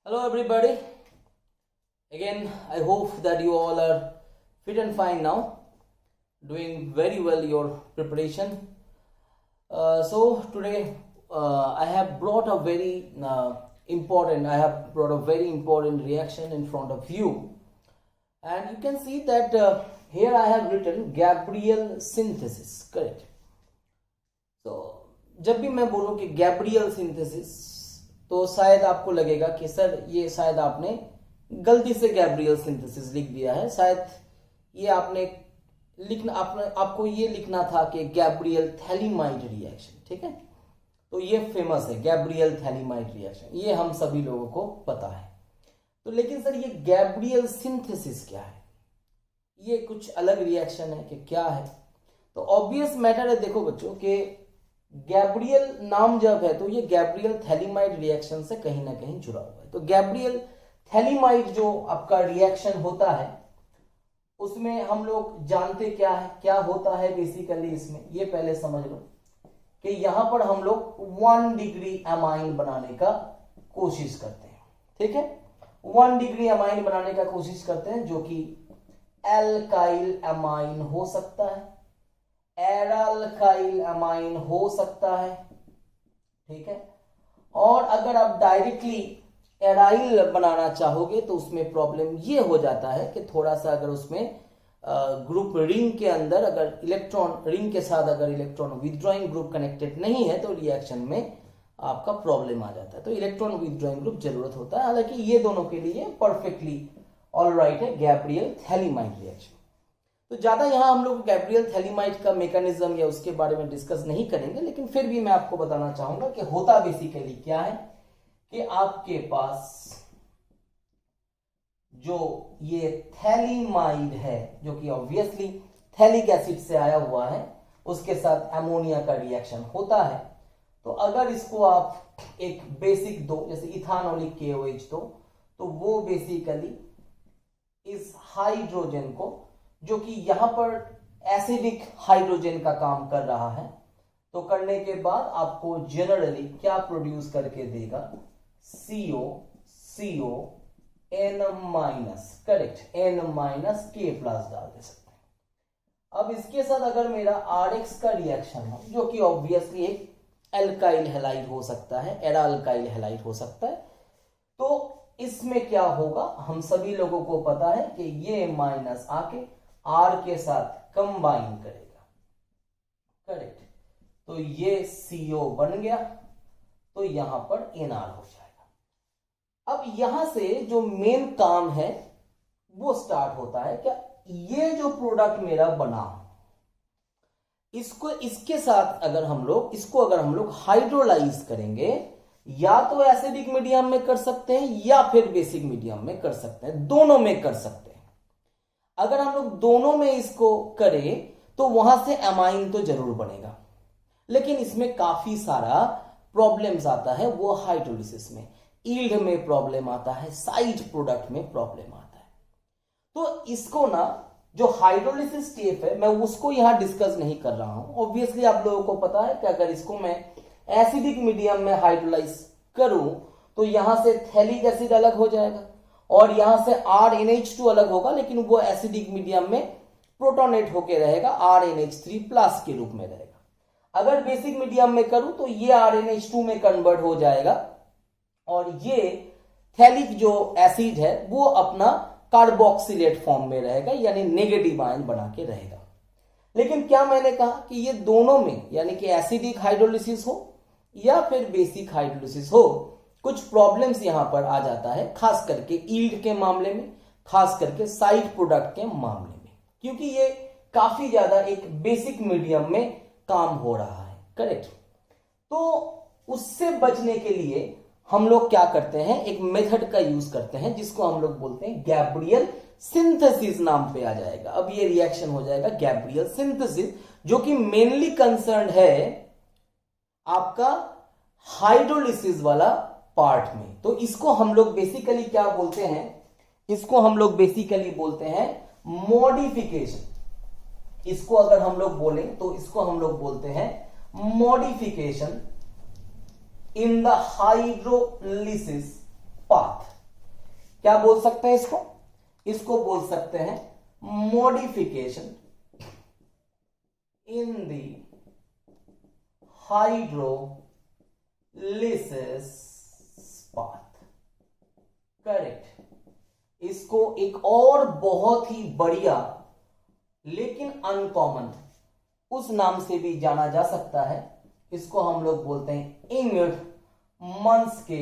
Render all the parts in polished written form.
Hello everybody. Again, I hope that you all are fit and fine now, doing very well your preparation. So today I have brought a very important reaction in front of you, and you can see that here I have written Gabriel synthesis, correct? So जब भी मैं बोलूं कि Gabriel synthesis तो शायद आपको लगेगा कि सर ये शायद आपने गलती से गैब्रियल सिंथेसिस लिख दिया है, शायद ये आपको ये लिखना था कि गैब्रियल थैलीमाइड रिएक्शन, ठीक है? तो ये फेमस है गैब्रियल थैलीमाइड रिएक्शन, ये हम सभी लोगों को पता है। तो लेकिन सर ये गैब्रियल सिंथेसिस क्या है, ये कुछ अलग रिएक्शन है कि क्या है? तो ऑब्वियस मैटर है, देखो बच्चों कि गैब्रियल नाम जब है तो ये गैब्रियल थैलीमाइड रिएक्शन से कहीं ना कहीं जुड़ा हुआ है। तो गैब्रियल थैलीमाइड जो आपका रिएक्शन होता है उसमें हम लोग जानते क्या है, क्या होता है बेसिकली इसमें, ये पहले समझ लो कि यहां पर हम लोग 1 डिग्री अमाइन बनाने का कोशिश करते हैं, ठीक है? 1 डिग्री अमाइन बनाने का कोशिश करते हैं जो कि एल्काइल अमाइन हो सकता है, एराल्काइल अमाइन हो सकता है, ठीक है? और अगर आप डायरेक्टली एराइल बनाना चाहोगे तो उसमें प्रॉब्लम ये हो जाता है कि थोड़ा सा अगर उसमें ग्रुप रिंग के अंदर अगर इलेक्ट्रॉन रिंग के साथ अगर इलेक्ट्रॉन विथड्रॉइंग ग्रुप कनेक्टेड नहीं है तो रिएक्शन में आपका प्रॉब्लम आ जाता है। तो इलेक्ट्रॉन विथड्रॉइंग ग्रुप जरूरत होता है, हालांकि ये दोनों के लिए परफेक्टली ऑलराइट है गैब्रियल थैलीमाइड रिएक्शन। तो ज्यादा यहां हम लोग गैब्रियल थैलीमाइड का मैकेनिज्म या उसके बारे में डिस्कस नहीं करेंगे, लेकिन फिर भी मैं आपको बताना चाहूंगा कि होता बेसिकली क्या है कि आपके पास जो ये थैलीमाइड है जो कि ऑब्वियसली थैलिक एसिड से आया हुआ है, उसके साथ अमोनिया का रिएक्शन होता है। तो अगर इसको आप एक बेसिक दो, जैसे इथानोलिक KOH दो, तो वो बेसिकली इस हाइड्रोजन को, जो कि यहां पर एसिडिक हाइड्रोजन का काम कर रहा है, तो करने के बाद आपको जनरली क्या प्रोड्यूस करके देगा? CO N minus, correct, N minus K plus डाल दे सकते हैं। अब इसके साथ अगर मेरा RX का रिएक्शन है जो कि ऑब्वियसली एक एल्काइल हैलाइड हो सकता है, एराल्काइल हैलाइड हो सकता है, तो इसमें क्या होगा? हम सभी लोगों को पता है कि ये माइनस आके R के साथ कंबाइन करेगा, करेक्ट? तो ये CO बन गया, तो यहां पर NR हो जाएगा। अब यहां से जो मेन काम है वो स्टार्ट होता है क्या? ये जो प्रोडक्ट मेरा बना इसको इसके साथ अगर हम लोग हाइड्रोलाइज करेंगे, या तो एसिडिक मीडियम में कर सकते हैं या फिर बेसिक मीडियम में कर सकते हैं, दोनों में कर सकते हैं। अगर हम लोग दोनों में इसको करें तो वहां से अमाइन तो जरूर बनेगा, लेकिन इसमें काफी सारा प्रॉब्लम्स आता है। वो हाइड्रोलिसिस में, यील्ड में प्रॉब्लम आता है, साइड प्रोडक्ट में प्रॉब्लम आता है। तो इसको ना जो हाइड्रोलिसिस स्टेप है मैं उसको यहां डिस्कस नहीं कर रहा हूं। ऑब्वियसली आप लोगों को पता है कि अगर इसको मैं एसिडिक मीडियम में हाइड्रोलाइज करूं तो यहां से थैलिक एसिड अलग हो जाएगा और यहां से RNH2 अलग होगा, लेकिन वो एसिडिक मीडियम में प्रोटोनेट होके रहेगा, RNH3 प्लस के रूप में रहेगा। अगर बेसिक मीडियम में करूं तो ये RNH2 में कन्वर्ट हो जाएगा और ये थैलिक जो एसिड है वो अपना कार्बोक्सिलेट फॉर्म में रहेगा, यानी नेगेटिव आयन बना के रहेगा। लेकिन क्या मैंने कहा कि ये दोनों में, यानी कि एसिडिक हाइड्रोलिसिस हो या फिर बेसिक हाइड्रोलिसिस हो, कुछ प्रॉब्लम्स यहां पर आ जाता है, खास करके यील्ड के मामले में, खास करके साइड प्रोडक्ट के मामले में, क्योंकि ये काफी ज्यादा एक बेसिक मीडियम में काम हो रहा है, करेक्ट? तो उससे बचने के लिए हम लोग क्या करते हैं, एक मेथड का यूज करते हैं जिसको हम लोग बोलते हैं गैब्रियल सिंथेसिस, नाम पे आ जाएगा। अब ये रिएक्शन हो जाएगा गैब्रियल सिंथेसिस, जो कि मेनली कंसर्न है आपका हाइड्रोलिसिस वाला पार्ट में। तो इसको हम लोग बेसिकली क्या बोलते हैं? इसको हम लोग बेसिकली बोलते हैं मॉडिफिकेशन। इसको अगर हम लोग बोलें तो इसको हम लोग बोलते हैं modification in the hydrolysis path. क्या बोल सकते हैं इसको? इसको बोल सकते हैं modification in the hydrolysis path. Correct. इसको एक और बहुत ही बढ़िया लेकिन अनकॉमन उस नाम से भी जाना जा सकता है, इसको हम लोग बोलते हैं इंगमंस के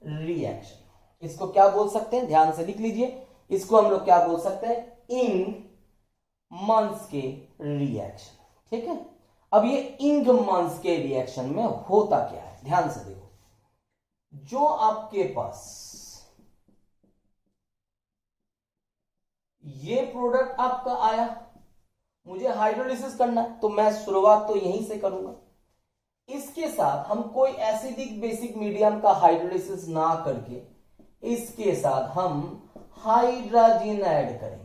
रिएक्शन। इसको क्या बोल सकते हैं? ध्यान से लिख लीजिए, इसको हम लोग क्या बोल सकते हैं? इंगमंस के रिएक्शन। ठीक है। अब ये इंगमंस के रिएक्शन में होता क्या है, ध्यान से देखो। जो आपके पास ये प्रोडक्ट आपका आया, मुझे हाइड्रोलिसिस करना है, तो मैं शुरुआत तो यहीं से करूंगा। इसके साथ हम कोई एसिडिक बेसिक मीडियम का हाइड्रोलिसिस ना करके इसके साथ हम हाइड्रोजन ऐड करेंगे।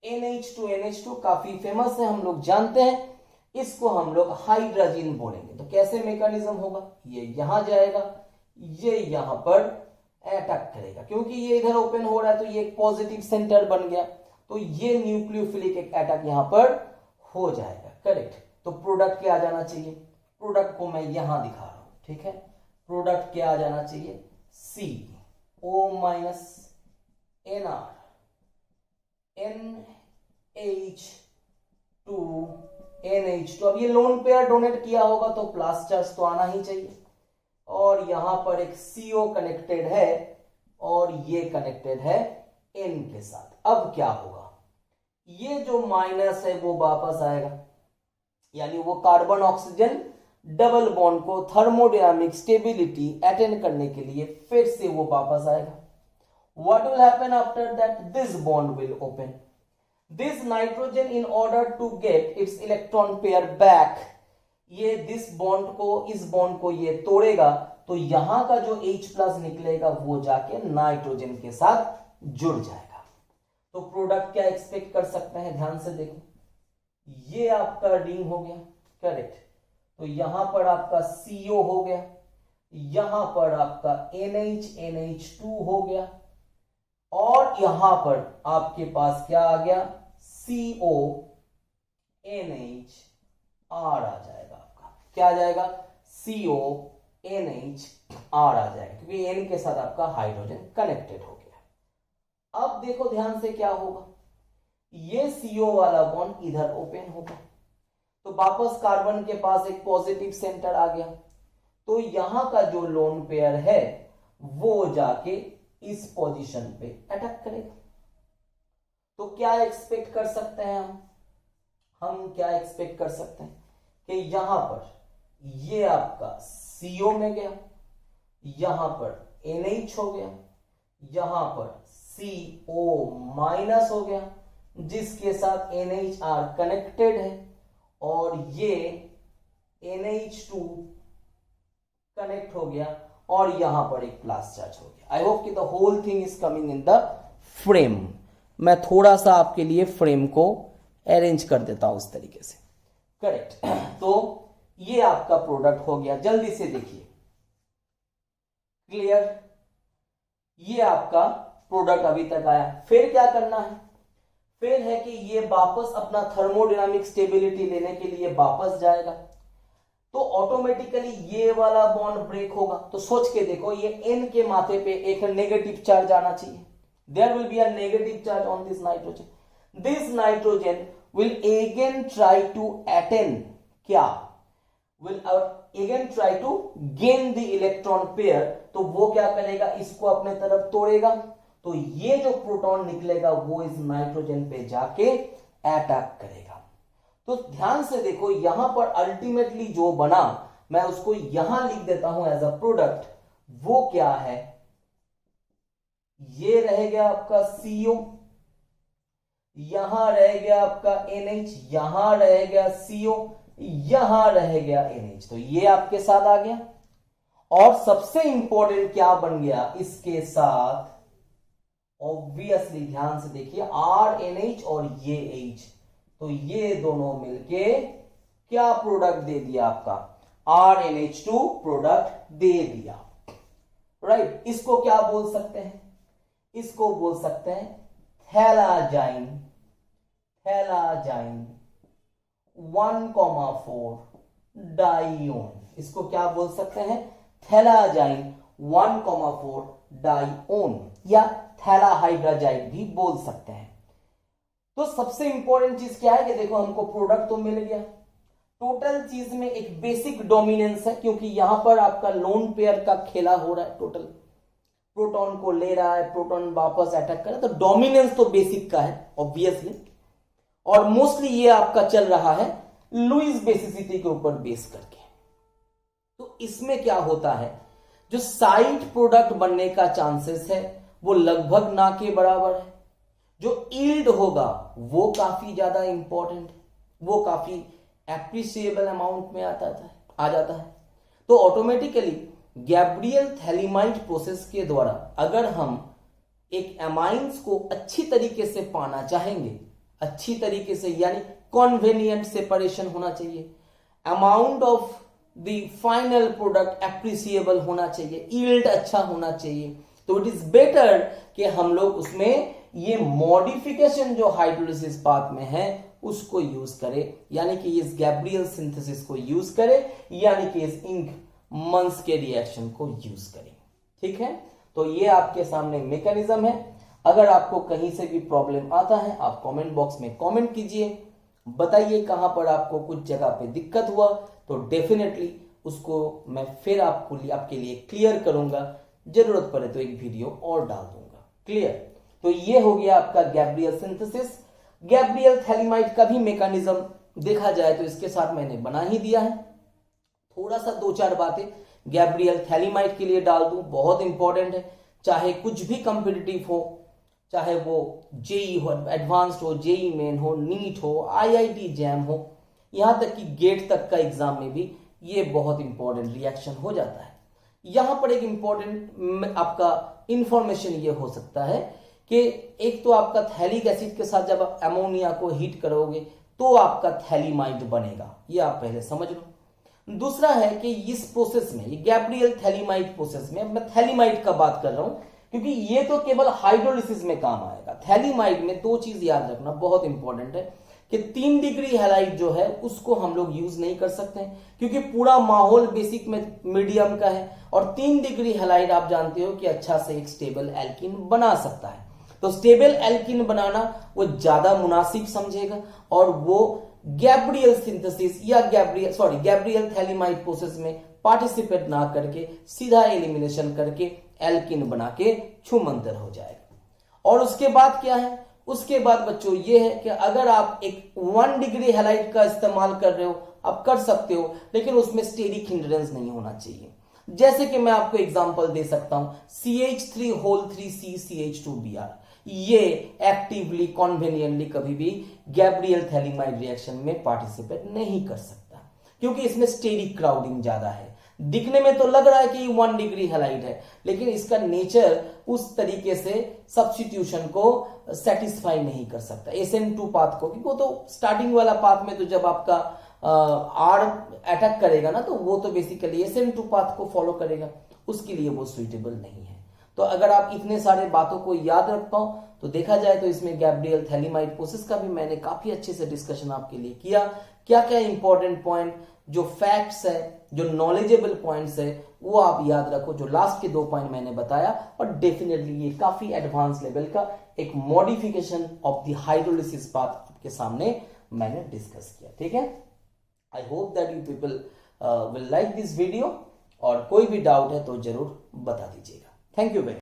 NH2 काफी फेमस है, हम लोग जानते हैं, इसको हम लोग हाइड्रोजन बोलेंगे। तो कैसे मैकेनिज्म होगा? ये यहां जाएगा, ये यहां पर अटैक करेगा, क्योंकि ये इधर ओपन हो रहा है तो ये एक पॉजिटिव सेंटर बन गया, तो ये न्यूक्लियोफिलिक एक अटैक यहां पर हो जाएगा। करेक्ट। तो प्रोडक्ट क्या आ जाना चाहिए? प्रोडक्ट को मैं यहां दिखा रहा हूं, ठीक है। प्रोडक्ट क्या आ जाना चाहिए? CO NR NH2 अब ये लोन पेयर डोनेट किया होगा तो प्लस चार्ज तो आना ही चाहिए, और यहां पर एक CO कनेक्टेड है और ये कनेक्टेड है N के साथ। अब क्या होगा? ये जो माइनस है वो वापस आएगा, यानी वो कार्बन ऑक्सीजन डबल बॉन्ड को थर्मोडायनामिक स्टेबिलिटी अटेन करने के लिए फिर से वो वापस आएगा। What will happen after that? This bond will open. This nitrogen, in order to get its electron pair back, ये दिस बॉन्ड को, इस बॉन्ड को ये तोड़ेगा, तो यहां का जो H+ निकलेगा वो जाके नाइट्रोजन के साथ जुड़ जाएगा। तो प्रोडक्ट क्या एक्सपेक्ट कर सकते हैं? ध्यान से देखो, ये आपका रिंग हो गया। करेक्ट। तो यहां पर आपका CO हो गया, यहां पर आपका NH2 हो गया, और यहां पर आपके पास क्या आ गया? CONHR आ जाएगा। आपका क्या आ जाएगा? CONHR आ जाएगा, क्योंकि N के साथ आपका हाइड्रोजन कनेक्टेड हो गया। अब देखो ध्यान से क्या होगा, ये CO वाला बॉन्ड इधर ओपन होगा, तो वापस कार्बन के पास एक पॉजिटिव सेंटर आ गया, तो यहां का जो लोन पेयर है वो जाके इस पोजीशन पे अटैक करेगा। तो क्या एक्सपेक्ट कर सकते हैं हम क्या एक्सपेक्ट कर सकते हैं कि यहां पर ये आपका CO में गया, यहां पर NH हो गया, यहां पर CO- हो गया, जिसके साथ NHR कनेक्टेड है, और ये NH2 कनेक्ट हो गया, और यहां पर एक प्लस चार्ज हो गया। आई होप कि the whole thing is coming in the frame. मैं थोड़ा सा आपके लिए फ्रेम को अरेंज कर देता हूं इस तरीके से। करेक्ट। तो ये आपका प्रोडक्ट हो गया। जल्दी से देखिए, क्लियर? ये आपका प्रोडक्ट अभी तक आया। फिर क्या करना है? फिर है कि ये वापस अपना थर्मोडायनामिक स्टेबिलिटी लेने के लिए वापस जाएगा, तो ऑटोमेटिकली ये वाला बॉन्ड ब्रेक होगा। तो सोच के देखो, ये N के माथे पे एक नेगेटिव चार्ज आना चाहिए। There will be a negative charge on this nitrogen. This nitrogen will again try to attain, क्या? Will again try to gain the electron pair. तो वो क्या करेगा? इसको अपने तरफ तोड़ेगा, तो ये जो प्रोटॉन निकलेगा वो इस नाइट्रोजन पे जाके अटैक करेगा। तो ध्यान से देखो, यहां पर अल्टीमेटली जो बना, मैं उसको यहां लिख देता हूं एज अ प्रोडक्ट। वो क्या है? ये रह गया आपका CO, यहां रह गया आपका NH, यहां रह गया CO, यहां रह गया NH। तो ये आपके साथ आ गया, और सबसे इंपॉर्टेंट क्या बन गया इसके साथ? ऑब्वियसली ध्यान से देखिए, RNH और ये H, तो ये दोनों मिलके क्या प्रोडक्ट दे दिया आपका? RNH2 प्रोडक्ट दे दिया। राइट। इसको क्या बोल सकते हैं? इसको बोल सकते हैं थैलाजाइन, थैलाजाइन 1,4 डाइओन। इसको क्या बोल सकते हैं? थैलाजाइन 1,4 डाइओन या थैलाहाइड्राजाइड भी बोल सकते हैं। तो सबसे इंपॉर्टेंट चीज क्या है कि देखो हमको प्रोडक्ट तो मिल गया, टोटल चीज में एक बेसिक डोमिनेंस है, क्योंकि यहां पर आपका लोन पेयर का खेला हो रहा है, टोटल प्रोटॉन को ले रहा है, प्रोटॉन वापस अटैक कर रहा है, तो डोमिनेंस तो बेसिक का है ऑब्वियसली, और मोस्टली ये आपका चल रहा है लुईस बेसिसिटी के ऊपर बेस करके। तो इसमें क्या होता है, जो साइड प्रोडक्ट बनने का चांसेस है वो लगभग ना के बराबर है, जो यील्ड होगा वो काफी ज्यादा इंपॉर्टेंट है, वो काफी एप्रिशिएबल अमाउंट में आ जाता है। तो ऑटोमेटिकली गैब्रियल थैलीमाइड प्रोसेस के द्वारा अगर हम एक एमाइंस को अच्छी तरीके से पाना चाहेंगे, अच्छी तरीके से यानी कॉन्वेनियंट सेपरेशन होना चाहिए, amount of the final product appreciable होना चाहिए, यील्ड अच्छा होना चाहिए, तो इट इज बेटर कि हम लोग उसमें ये मॉडिफिकेशन जो हाइड्रोलिसिस पाथ में है उसको यूज करें, यानी कि इस गैब्रियल सिंथेसिस को यूज करें, यानी कि इस इंक मंस के रिएक्शन को यूज करें। ठीक है, तो ये आपके सामने मैकेनिज्म है। अगर आपको कहीं से भी प्रॉब्लम आता है आप कमेंट बॉक्स में कमेंट कीजिए, बताइए कहां पर आपको कुछ जगह पे दिक्कत हुआ, तो डेफिनेटली उसको मैं फिर आपके लिए क्लियर करूंगा, जरूरत पड़े तो एक वीडियो और डाल दूंगा। क्लियर? तो ये हो गया आपका गैब्रियल सिंथेसिस। गैब्रियल थैलीमाइड का भी मैकेनिज्म देखा जाए तो इसके साथ मैंने बना ही दिया है। थोड़ा सा 2-4 बातें गैब्रियल थैलीमाइड के लिए डाल दूं, बहुत इंपॉर्टेंट है, चाहे कुछ भी कॉम्पिटिटिव हो, चाहे वो जेई हो, एडवांस्ड हो, जेई मेन हो, नीट हो, आईआईटी जैम हो, यहां तक कि गेट तक का एग्जाम में भी ये बहुत इंपॉर्टेंट रिएक्शन हो जाता है। यहां पर एक इंपॉर्टेंट आपका इंफॉर्मेशन ये हो सकता है कि एक तो आपका थैलिक एसिड के साथ जब आप अमोनिया को हीट करोगे तो आपका थैलीमाइड बनेगा, ये आप पहले समझ लो। दूसरा है कि इस प्रोसेस में, ये गैब्रियल थैलीमाइड प्रोसेस में, मैं थैलीमाइड का बात कर रहा हूं क्योंकि ये तो केवल हाइड्रोलिसिस में काम आएगा। थैलीमाइड में 2 चीज याद रखना बहुत इंपॉर्टेंट है कि 3 डिग्री हैलाइड जो है उसको हम लोग यूज नहीं कर सकते क्योंकि पूरा माहौल बेसिक में मीडियम का है, और 3 डिग्री हैलाइड आप जानते हो कि अच्छा से एक स्टेबल एल्किन बना सकता है। तो स्टेबल एल्किन बनाना वो ज्यादा मुनासिब समझेगा और वो गैब्रियल सिंथेसिस या गैब्रियल थैलीमाइड प्रोसेस में पार्टिसिपेट ना करके सीधा एलिमिनेशन करके एल्किन बना के छूमंतर हो जाएगा। और उसके बाद क्या है, उसके बाद बच्चों ये है कि अगर आप एक 1 डिग्री हैलाइड का इस्तेमाल कर रहे हो आप कर सकते हो, लेकिन उसमें स्टेरिक हिंड्रेंस नहीं होना चाहिए। जैसे कि मैं आपको एग्जांपल दे सकता हूं CH3CC2Br, ये एक्टिवली कॉन्वेनियंटली कभी भी गैब्रियल थैलीमाइड रिएक्शन में पार्टिसिपेट नहीं कर सकता क्योंकि इसमें स्टेरिक क्राउडिंग ज्यादा है। दिखने में तो लग रहा है कि 1 डिग्री हैलाइड है, लेकिन इसका नेचर उस तरीके से सब्स्टिट्यूशन को सेटिस्फाई नहीं कर सकता SN2 पाथ को, क्योंकि वो तो स्टार्टिंग वाला पाथ में तो जब आपका आर अटैक करेगा ना तो वो तो बेसिकली SN2 पाथ को फॉलो करेगा, उसके लिए वो सुइटेबल नहीं है। तो अगर आप इतने सारे बातों को याद रख पाओ तो देखा जाए तो इसमें गैब्रियल थैलीमाइड प्रोसेस का भी मैंने काफी अच्छे से डिस्कशन आपके लिए किया। क्या क्या इंपॉर्टेंट पॉइंट, जो फैक्ट्स है, जो नॉलेजेबल पॉइंट्स है वो आप याद रखो, जो लास्ट के 2 पॉइंट मैंने बताया, और डेफिनेटली ये काफी एडवांस लेवल का एक modification of the hydrolysis path आपके सामने मैंने डिस्कस किया। ठीक है, I hope that you people will like this video, और कोई भी डाउट है तो जरूर बता दीजिएगा। Thank you very much.